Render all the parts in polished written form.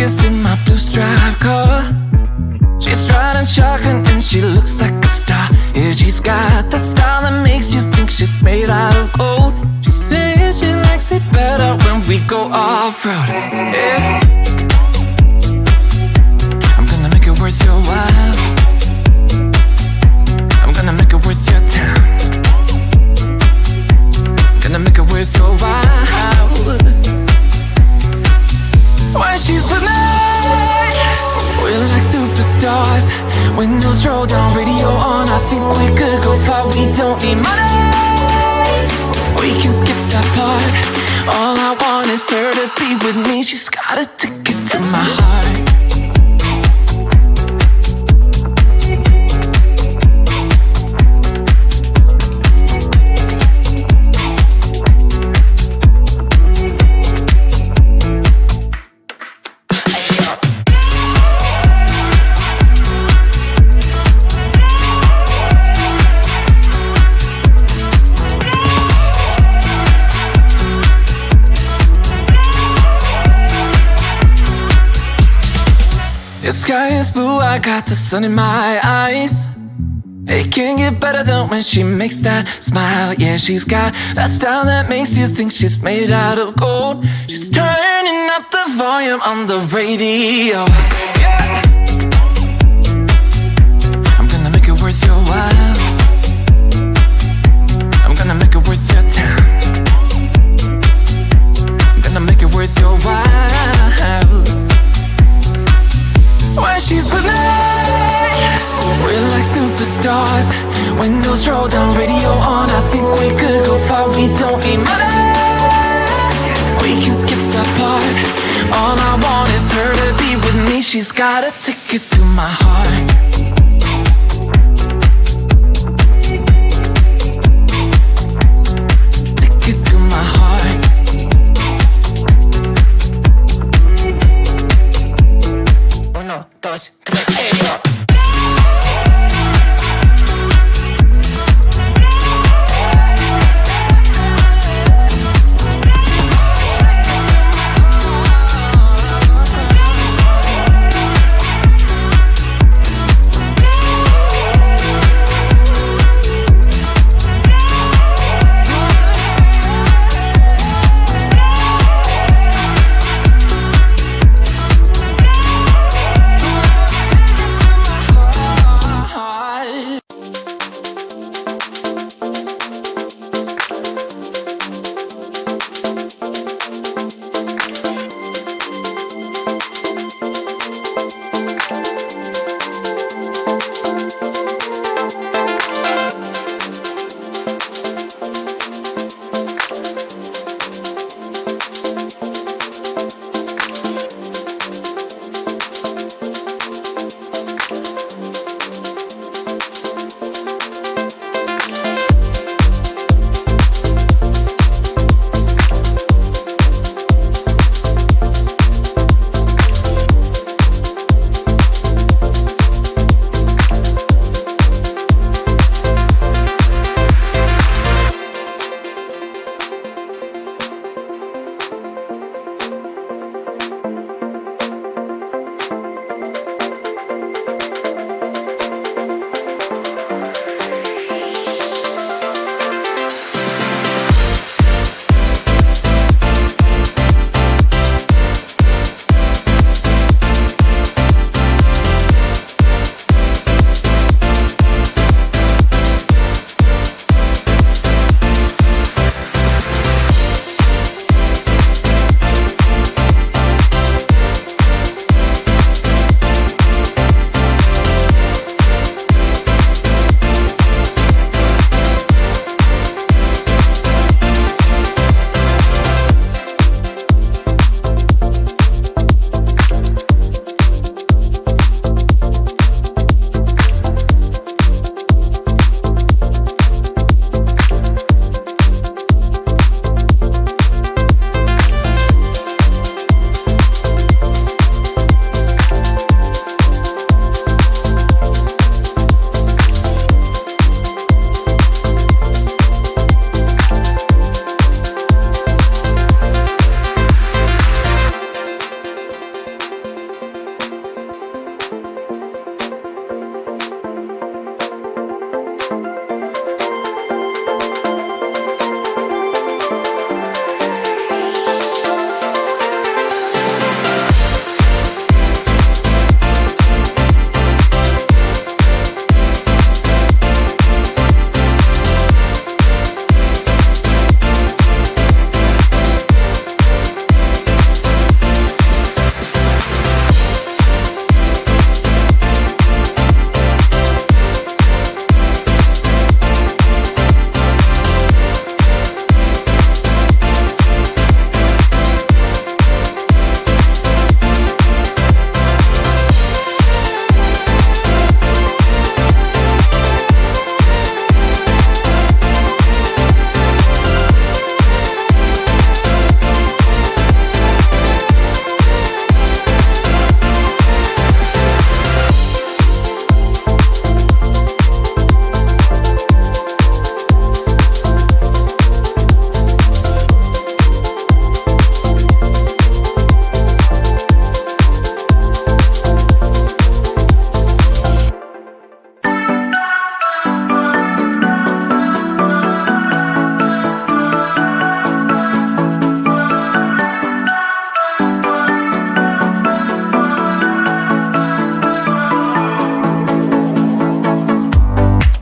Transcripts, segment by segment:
Vegas in my blue stripe car. She's riding shotgun and she looks like a star. Yeah, she's got the style that makes you think she's made out of gold. She says she likes it better when we go off-road. Yeah. I'm gonna make it worth your while. I'm gonna make it worth your time. Gonna make it worth your while. When she's with me, we're like superstars. Windows roll down, radio on. I think we could go far. We don't need money. We can skip that part. All I want is her to be with me. She's got a ticket to my heart. The sky is blue, I got the sun in my eyes. It can't get better than when she makes that smile. Yeah, she's got that style that makes you think she's made out of gold. She's turning up the volume on the radio. Yeah. I'm gonna make it worth your while. I'm gonna make it worth your time. I'm gonna make it worth your while. When she's with me, we're like superstars. Windows roll down, radio on. I think we could go far. We don't need money. We can skip that part. All I want is her to be with me. She's got a ticket to my heart. Ticket to my heart. Uno, dos, tres,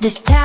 This time